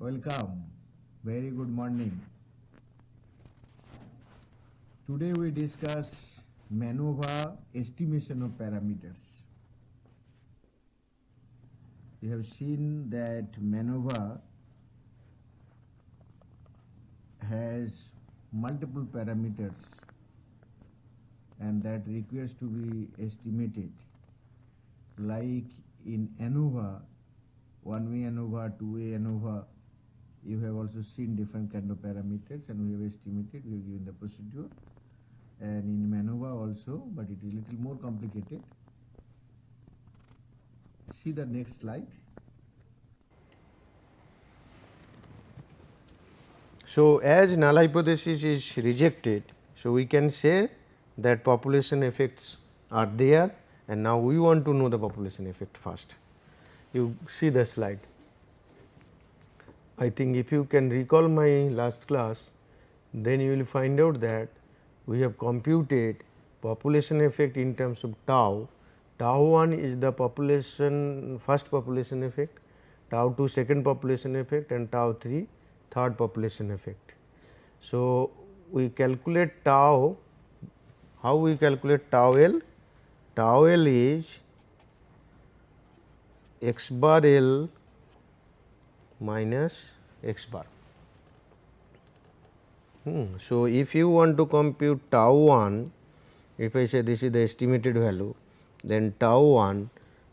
Welcome. Very good morning. Today we discuss MANOVA estimation of parameters. We have seen that MANOVA has multiple parameters and that requires to be estimated. Like in ANOVA, one-way ANOVA, two-way ANOVA, you have also seen different kind of parameters and we have estimated, we have given the procedure. And in MANOVA also, but it is little more complicated. See the next slide. So, as null hypothesis is rejected, so we can say that population effects are there, and now we want to know the population effect first. You see the slide. I think if you can recall my last class, then you will find out that we have computed population effect in terms of tau. Tau 1 is the population first population effect, tau 2 second population effect, and tau 3 third population effect. So, we calculate tau. How we calculate tau L? Tau L is x bar L minus x bar. So, if you want to compute tau 1, if I say this is the estimated value, then tau 1,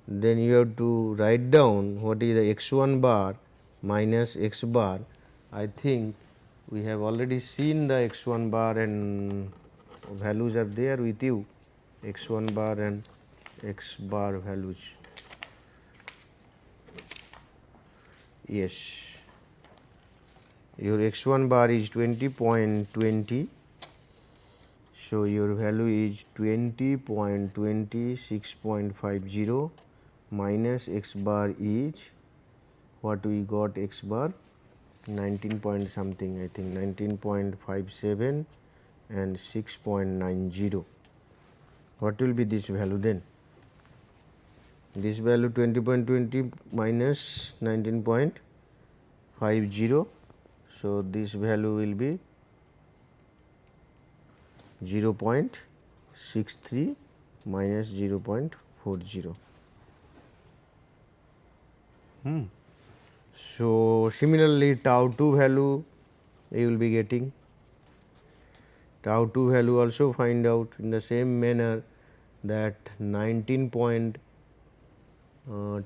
then you have to write down what is the x 1 bar minus x bar. I think we have already seen the x 1 bar and values are there with you, x 1 bar and x bar values. Yes, your x 1 bar is 20.20. So, your value is 20.26.50 minus x bar is what we got x bar 19 point something, I think 19.57 and 6.90. What will be this value then? This value 20.20 minus 19.50. So, this value will be 0.63 minus 0.40. So, similarly tau 2 value you will be getting. Tau 2 value also find out in the same manner that 19 point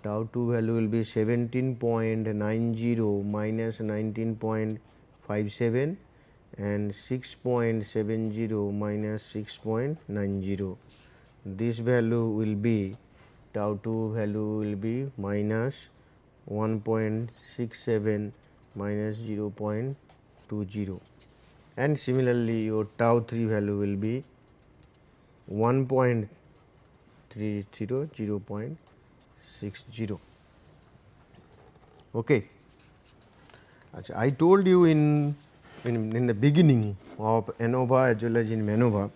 tau 2 value will be 17.90 minus 19.57 and 6.70 minus 6.90. This value will be tau 2 value will be minus 1.67 minus 0.20, and similarly your tau 3 value will be 1.30 0.60. Okay. I told you in the beginning of ANOVA as well as in MANOVA,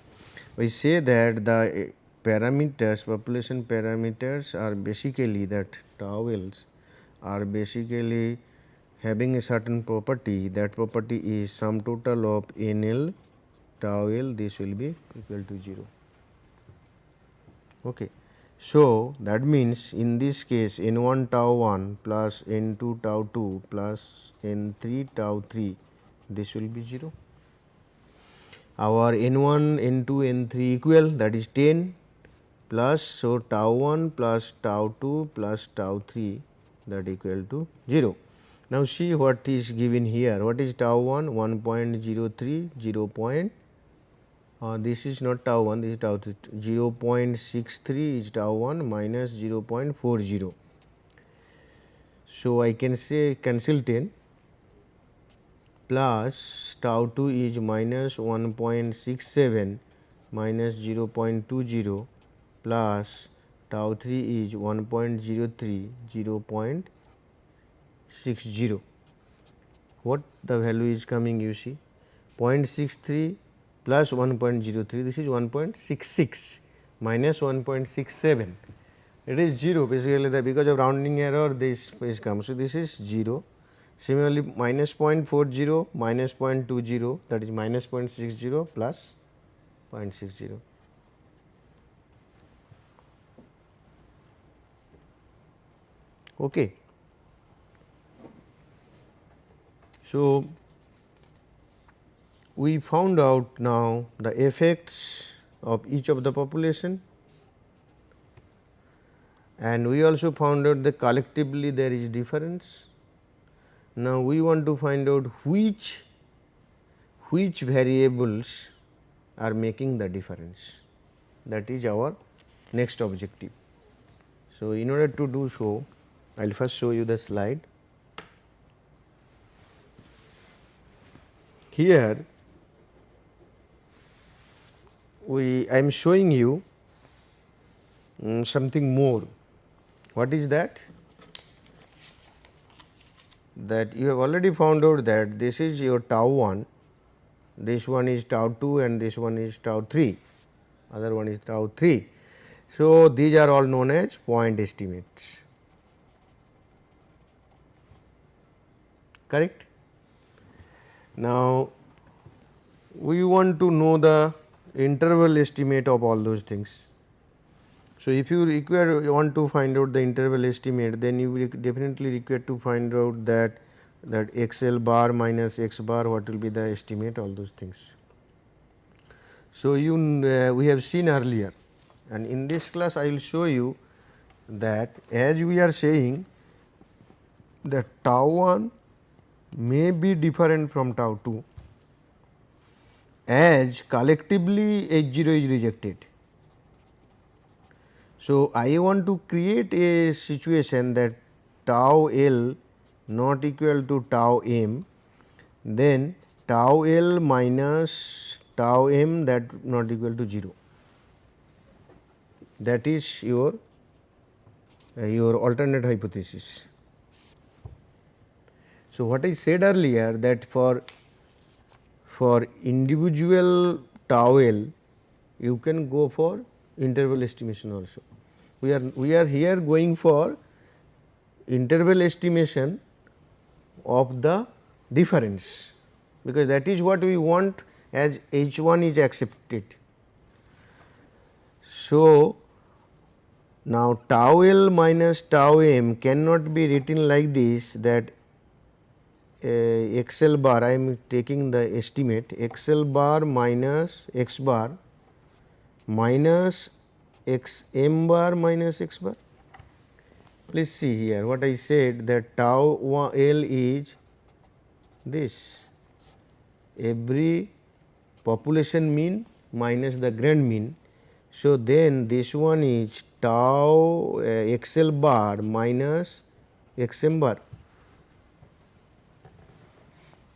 we say that the parameters, population parameters are basically that tau L's are basically having a certain property. That property is sum total of NL tau L, this will be equal to 0. Okay. So, that means in this case N1 tau 1 plus N2 tau 2 plus N3 tau 3, this will be 0. Our N1, N2, N3 equal, that is 10 plus, so tau 1 plus tau 2 plus tau 3, that equal to 0. Now, see what is given here. What is tau 1? 1.03, 0. This is not tau 1, this is tau 3. 0.63 is tau 1 minus 0.40. So, I can say cancel 10 plus tau 2 is minus 1.67 minus 0.20 plus tau 3 is 1.03, 0.60. What the value is coming, you see, 0.63 plus 1.03, this is 1.66 minus 1.67, it is 0 basically, because of rounding error this is come. So, this is 0. Similarly, minus 0.40, minus 0.20, that is minus 0.60 plus 0.60. Okay. So, we found out now the effects of each of the population, and we also found out that collectively there is difference. Now, we want to find out which variables are making the difference. That is our next objective. So, in order to do so, I will first show you the slide. Here I am showing you something more. What is that? That you have already found out that this is your tau 1, this one is tau 2 and this one is tau 3, other one is tau 3. So, these are all known as point estimates, correct. Now, we want to know the interval estimate of all those things. So, if you want to find out the interval estimate, then you will definitely require to find out that XL bar minus X bar, what will be the estimate, all those things. So, we have seen earlier, and in this class I will show you that as we are saying that tau 1 may be different from tau 2 as collectively H0 is rejected. So, I want to create a situation that tau L not equal to tau m, then tau L minus tau m that not equal to 0. That is your alternate hypothesis. So, what I said earlier that for individual tau L you can go for interval estimation also. We are here going for interval estimation of the difference, because that is what we want as H1 is accepted. So, now tau L minus tau m cannot be written like this, that XL bar, I am taking the estimate XL bar minus X bar minus X m bar minus X bar. Please see here what I said, that tau L is this, every population mean minus the grand mean. So, then this one is tau XL bar minus XM bar,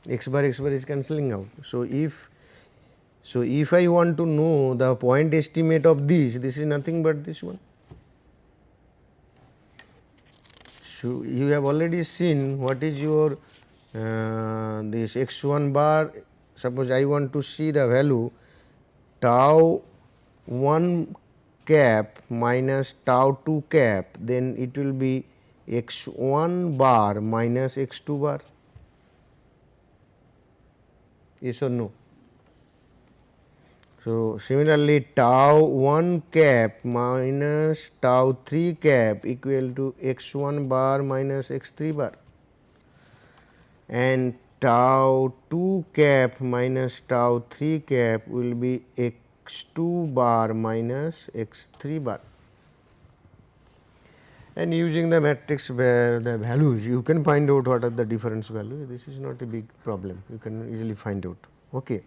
X bar is cancelling out. So, if I want to know the point estimate of this is nothing but this one. So, you have already seen what is your this x1 bar. Suppose I want to see the value tau 1 cap minus tau 2 cap, then it will be x1 bar minus x2 bar. Yes or no? So, similarly tau 1 cap minus tau 3 cap equal to x1 bar minus x3 bar, and tau 2 cap minus tau 3 cap will be x2 bar minus x3 bar. And using the matrix the values, you can find out what are the difference values. This is not a big problem, you can easily find out. Okay.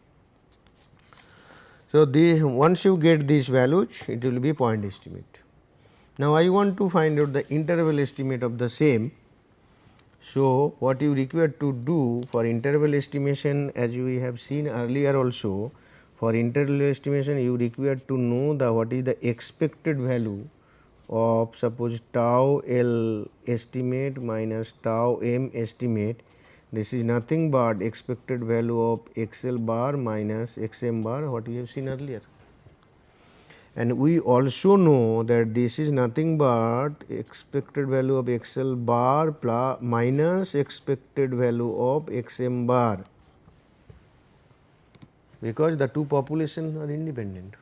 So, once you get these values, it will be point estimate. Now, I want to find out the interval estimate of the same. So, what you require to do for interval estimation, as we have seen earlier also, for interval estimation you require to know what is the expected value of suppose tau L estimate minus tau m estimate. This is nothing but expected value of XL bar minus XM bar, what we have seen earlier. and we also know that this is nothing but expected value of XL bar plus minus expected value of XM bar, because the two populations are independent.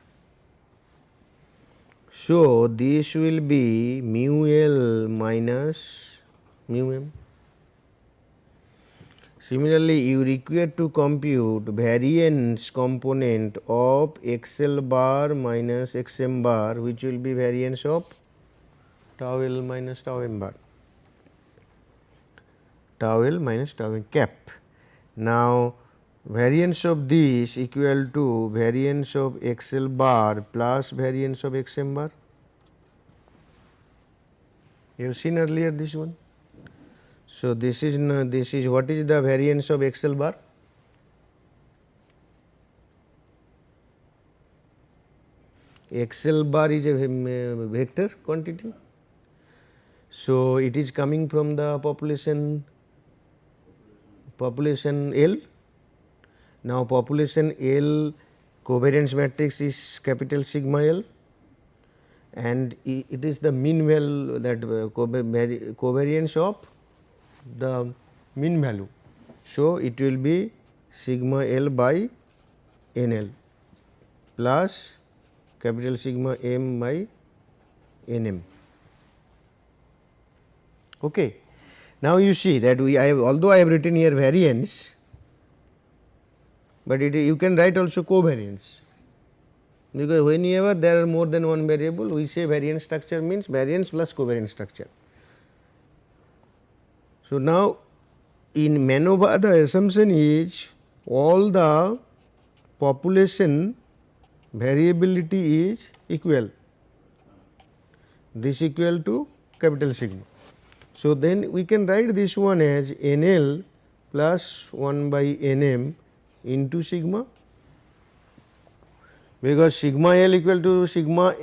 So, this will be mu L minus mu M. Similarly, you require to compute variance component of XL bar minus XM bar, which will be variance of tau L minus tau M bar, tau L minus tau M cap. Now, variance of this equal to variance of XL bar plus variance of XM bar. You have seen earlier this one. So, this is what is the variance of XL bar? XL bar is a vector quantity. So, it is coming from the population L. Now, population L covariance matrix is capital sigma L, and it is the mean value, that covariance of the mean value. So, it will be sigma L by NL plus capital sigma M by NM. Okay. Now, you see that although I have written here variance, but you can write also covariance, because whenever there are more than one variable, we say variance structure means variance plus covariance structure. So, now in MANOVA the assumption is all the population variability is equal, this equal to capital sigma. So, then we can write this one as NL plus 1 by NM into sigma, because sigma L equal to sigma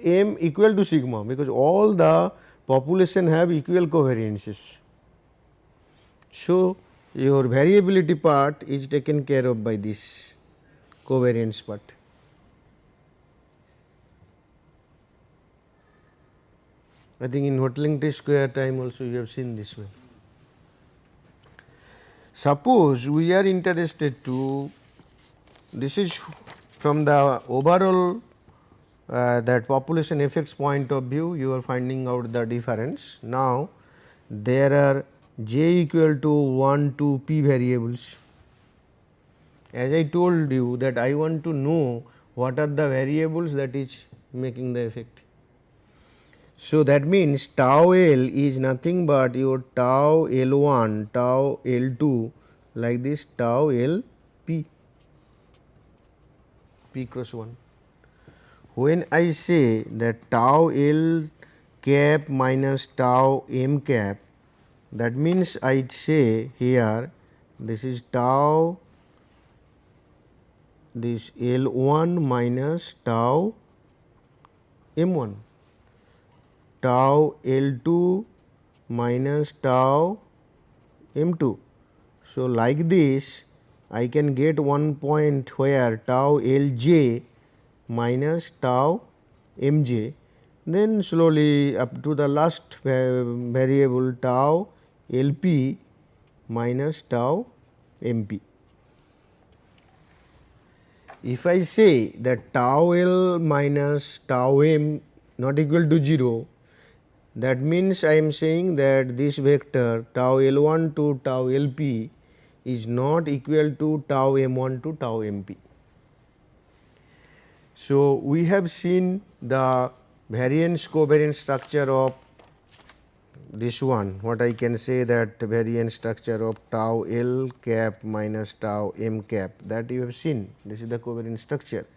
M equal to sigma, because all the population have equal covariances. So, your variability part is taken care of by this covariance part. I think in Hotelling T-square time also you have seen this one. Suppose we are interested to, this is from the overall that population effects point of view, you are finding out the difference. Now, there are j equal to 1 to p variables. As I told you that I want to know what are the variables that is making the effect. So, that means tau L is nothing but your tau L1, tau L2, like this tau L p, p cross 1. When I say that tau L cap minus tau M cap, that means I say here this is tau, this L1 minus tau M1, tau L2 minus tau M2. So, like this I can get one point where tau Lj minus tau Mj, then slowly up to the last variable tau Lp minus tau Mp. If I say that tau L minus tau M not equal to 0, that means I am saying that this vector tau L1 to tau Lp is not equal to tau M1 to tau Mp. So, we have seen the variance covariance structure of this one, what I can say that variance structure of tau L cap minus tau M cap, that you have seen, this is the covariance structure,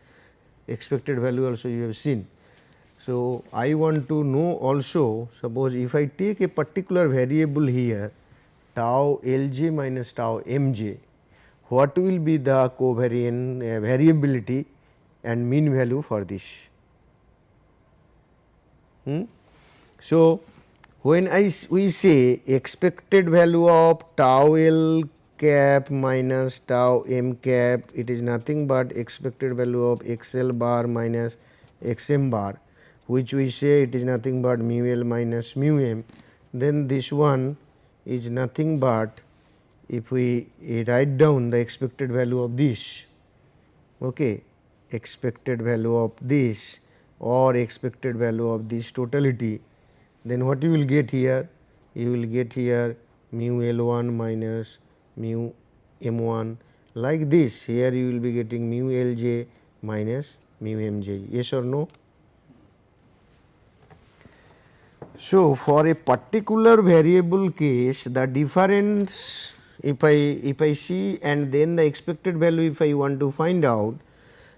expected value also you have seen. So, I want to know also, suppose if I take a particular variable here tau Lj minus tau Mj, what will be the covariant variability and mean value for this. So, when we say expected value of tau L cap minus tau M cap, it is nothing but expected value of XL bar minus xm bar, which we say it is nothing but mu L minus mu m, then this one is nothing but, if we write down the expected value of this, okay, expected value of this or expected value of this totality, then what you will get here? You will get here mu L1 minus mu M1, like this. Here you will be getting mu Lj minus mu Mj, yes or no? So, for a particular variable case, the difference, if I see and then the expected value if I want to find out,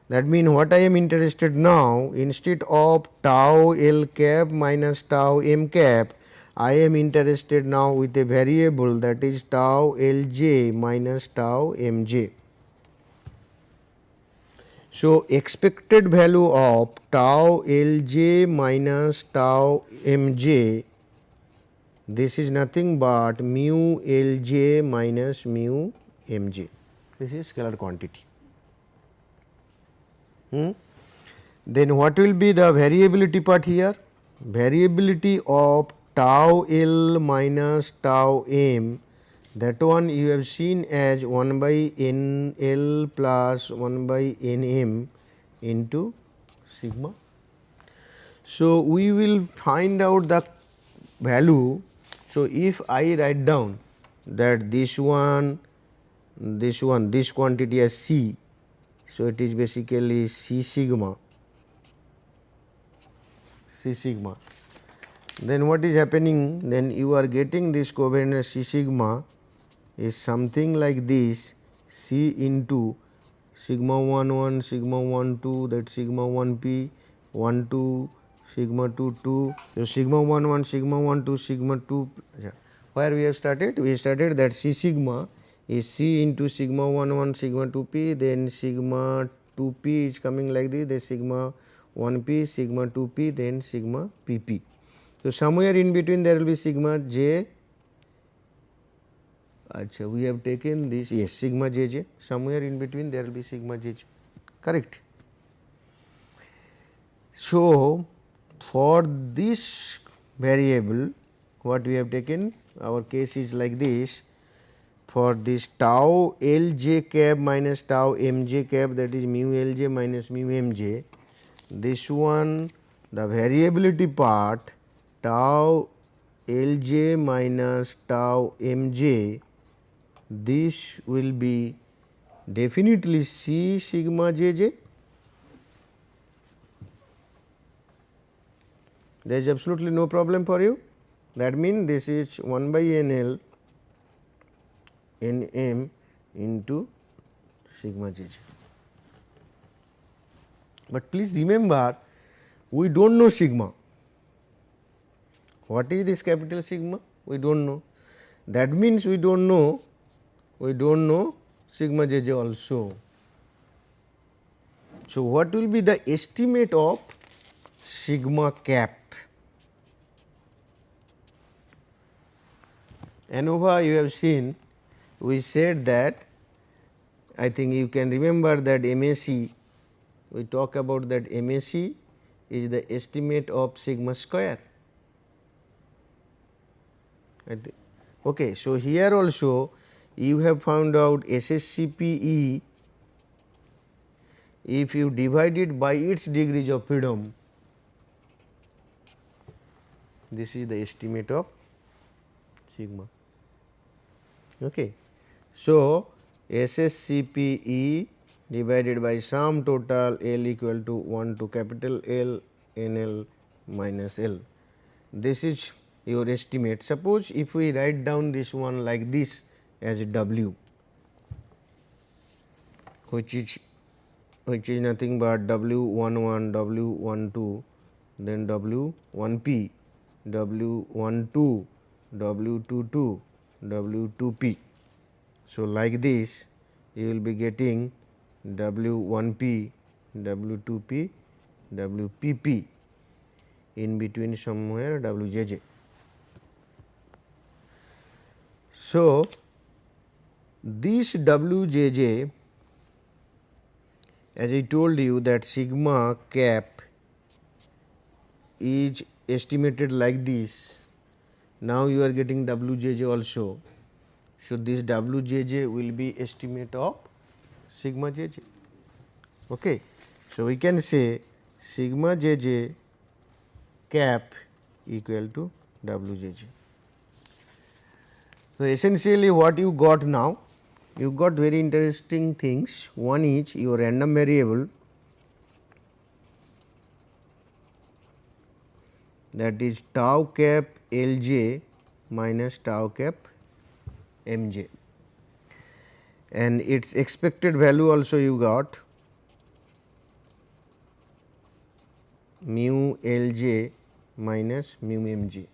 that means what I am interested now, instead of tau L cap minus tau M cap, I am interested now with a variable that is tau Lj minus tau Mj. So, expected value of tau Lj minus tau Mj, this is nothing but mu Lj minus mu Mj. This is scalar quantity. Then what will be the variability part here? Variability of tau L minus tau M, that one you have seen as 1 by N L plus 1 by N M into sigma. So, we will find out the value. So, if I write down that this quantity as C, so it is basically C sigma, then what is happening? Then you are getting this covariance C sigma is something like this, C into sigma 1 1, sigma 1 2, that sigma 1 p 1 2, sigma 2 2. So, sigma 1 1, sigma 1 2, sigma 2. Where we have started? We started that C sigma is C into sigma 1 1, sigma 2 p, then sigma 2 p is coming like this, then sigma 1 p, sigma 2 p, then sigma p p. So, somewhere in between there will be sigma j. Achha, we have taken this, yes, sigma jj, somewhere in between there will be sigma jj, correct. So, for this variable what we have taken, our case is like this, for this tau Lj cap minus tau Mj cap, that is mu Lj minus mu Mj, this one the variability part tau Lj minus tau Mj, this will be definitely C sigma jj. There is absolutely no problem for you. That means this is 1 by NL Nm into sigma jj. But please remember, we do not know sigma. What is this capital sigma? We do not know. That means we do not know sigma jj also. So, what will be the estimate of sigma cap? ANOVA you have seen, we said that, I think you can remember that MAC, we talk about that MAC is the estimate of sigma square. Okay, so here also you have found out SSCPE, if you divide it by its degrees of freedom, this is the estimate of sigma. Okay. So, SSCPE divided by sum total L equal to 1 to capital L NL minus L. This is your estimate. Suppose if we write down this one like this as W, which is nothing but W11, W12, then W1P, W12, W22, W2P. So, like this you will be getting W1P, W2P, WPP, in between somewhere WJJ. So, this WJJ, as I told you that sigma cap is estimated like this, now you are getting Wjj also. So, this Wjj will be estimate of sigma jj. Okay. So, we can say sigma jj cap equal to Wjj. So, essentially what you got now, you got very interesting things. One is your random variable, that is tau cap Lj minus tau cap Mj, and its expected value also you got mu Lj minus mu Mj,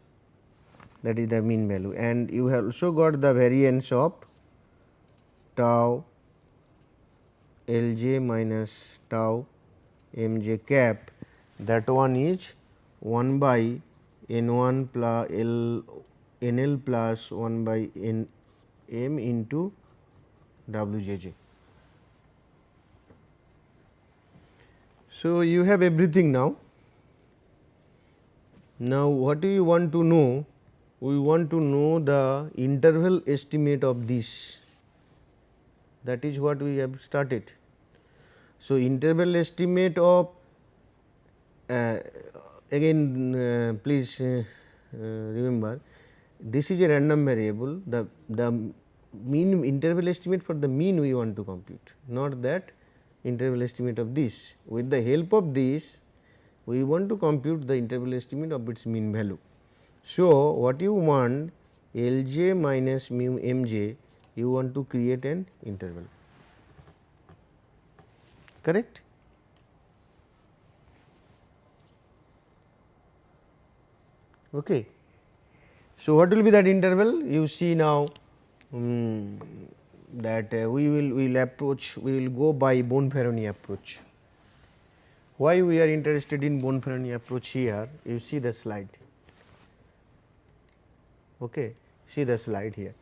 that is the mean value, and you have also got the variance of tau Lj minus tau Mj cap, that one is 1 by N1 plus NL plus 1 by Nm into Wjj. So, you have everything now. Now, what do you want to know? We want to know the interval estimate of this, that is what we have started. So, interval estimate of please remember, this is a random variable, the mean interval estimate for the mean we want to compute, not that interval estimate of this. With the help of this, we want to compute the interval estimate of its mean value. So, what you want, Lj minus mu Mj, you want to create an interval, correct? Okay. So, what will be that interval? You see now that we will go by Bonferroni approach. Why we are interested in Bonferroni approach here? You see the slide. Okay. See the slide here.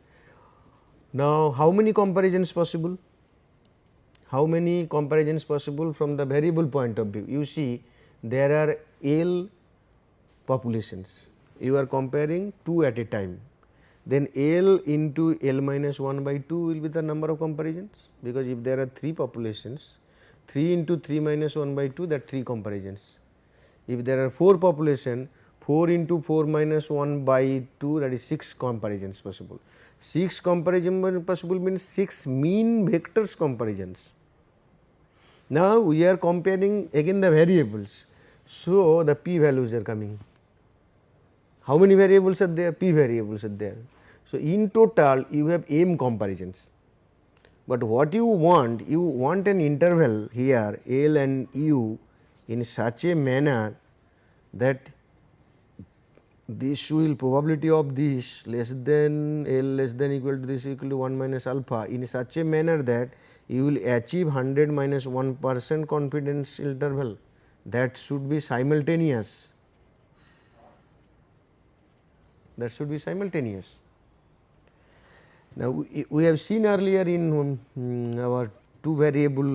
Now, how many comparisons possible? How many comparisons possible from the variable point of view? You see there are L populations, you are comparing 2 at a time, then L into L minus 1 by 2 will be the number of comparisons, because if there are 3 populations, 3 into 3 minus 1 by 2, that 3 comparisons. If there are 4 population, 4 into 4 minus 1 by 2, that is 6 comparisons possible. 6 comparison possible means 6 mean vectors comparisons. Now, we are comparing again the variables. So, the p values are coming. How many variables are there? P variables are there. So, in total you have m comparisons, but what you want an interval here L and U in such a manner that this will probability of this less than L less than equal to this equal to 1 minus alpha, in such a manner that you will achieve 100 minus 1% confidence interval, that should be simultaneous. That should be simultaneous. Now, we have seen earlier in our two variable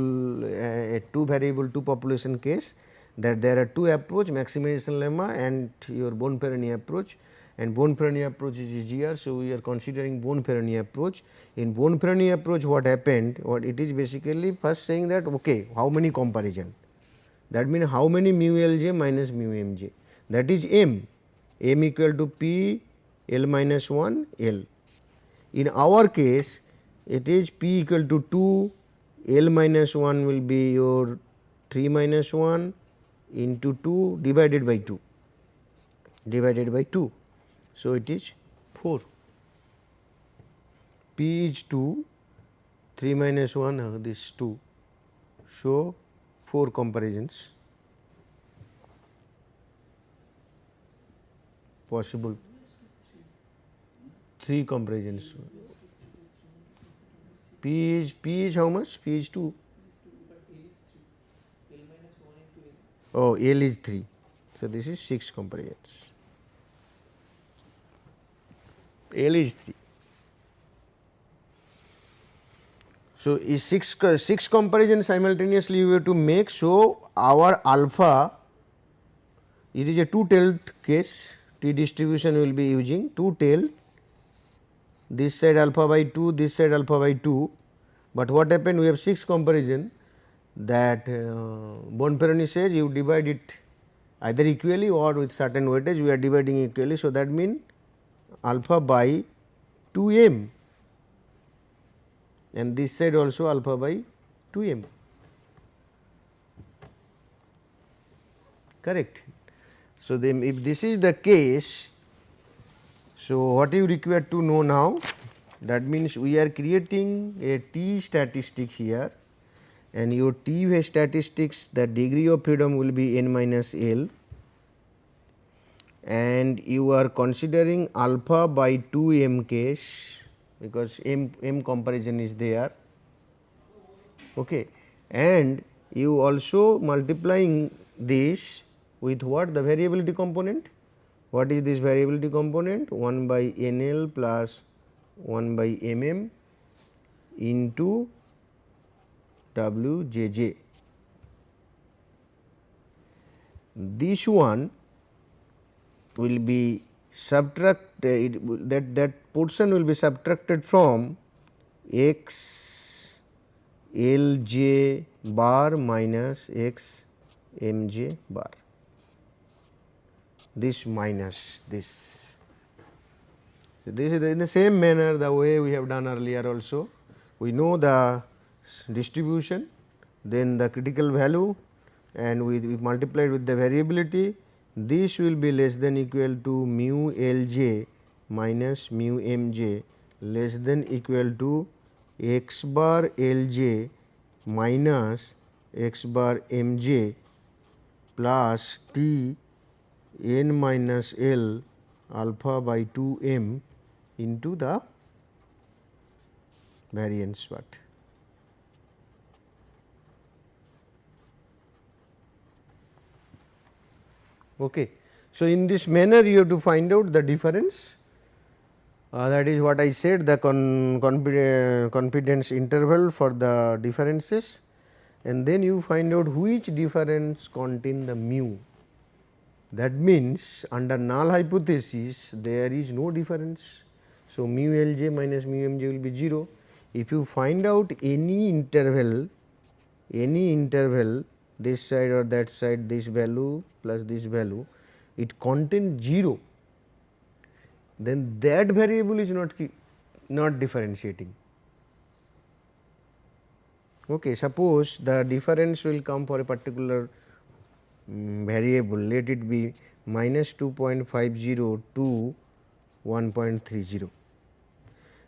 two population case that there are two approach, maximization lemma and your Bonferroni approach, and Bonferroni approach is easier. So, we are considering Bonferroni approach. In Bonferroni approach, what happened? What it is basically first saying that okay, how many comparison, that means how many mu Lj minus mu Mj, that is m equal to p L minus 1 L. In our case, it is p equal to 2, L minus 1 will be your 3 minus 1 into 2 divided by 2, So, it is 4, p is 2, 3 minus 1 this 2, so 4 comparisons possible, 3 comparisons. P is how much? P is 2. Oh, L is 3. So, this is 6 comparisons. L is 3. So, is 6 comparisons simultaneously you have to make. So, our alpha it is a two-tailed case, t distribution will be using two-tailed, this side alpha by 2, this side alpha by 2, but what happened, we have 6 comparison, that Bonferroni says you divide it either equally or with certain weightage we are dividing equally. So, that means alpha by 2 m, and this side also alpha by 2 m, correct. So, then if this is the case, so what you require to know now, that means we are creating a t statistics here, and your t statistics, the degree of freedom will be n minus L, and you are considering alpha by 2 m case, because m comparison is there, okay. And you also multiplying this with what, the variability component. What is this variability component? 1 by NL plus 1 by mm into Wjj. This one will be subtracted, that portion will be subtracted from x Lj bar minus x mj bar, this minus this. So, this is in the same manner the way we have done earlier also. We know the distribution, then the critical value, and we multiplied with the variability. This will be less than equal to mu Lj minus mu mj less than equal to x bar Lj minus x bar mj plus t n minus L alpha by 2 m into the variance part. Okay. So, in this manner you have to find out the difference, that is what I said, the confidence interval for the differences, and then you find out which difference contain the mu. That means, under null hypothesis there is no difference. So, mu Lj minus mu mj will be 0. If you find out any interval, this side or that side, this value plus this value, it contains 0, then that variable is not differentiating. Okay. Suppose the difference will come for a particular variable, let it be minus 2.50 to 1.30.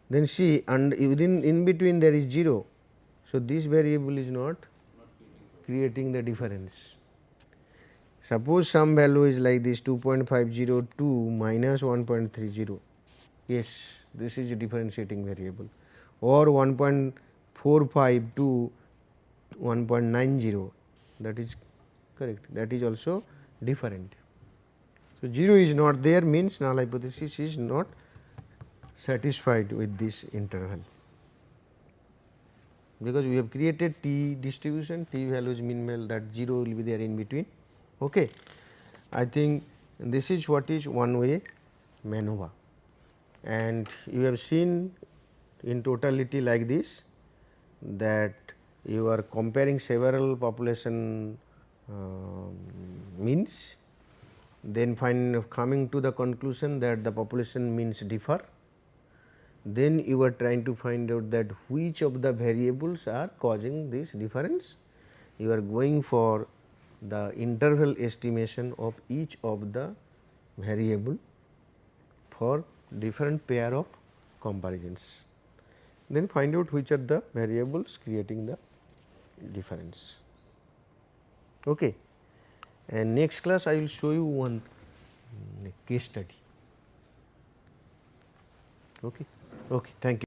Then see, and within in between there is 0. So, this variable is not creating the difference. Suppose some value is like this 2.50 to minus 1.30, yes, this is a differentiating variable, or 1.45 to 1.90, that is correct, that is also different. So, 0 is not there, means null hypothesis is not satisfied with this interval, because we have created t distribution, t values minimal, that 0 will be there in between. Okay. I think this is what is one way MANOVA, and you have seen in totality like this, that you are comparing several population means, then coming to the conclusion that the population means differ, then you are trying to find out that which of the variables are causing this difference. You are going for the interval estimation of each of the variable for different pair of comparisons, then find out which are the variables creating the difference. Okay. And next class I will show you one case study. Okay. Okay. Thank you.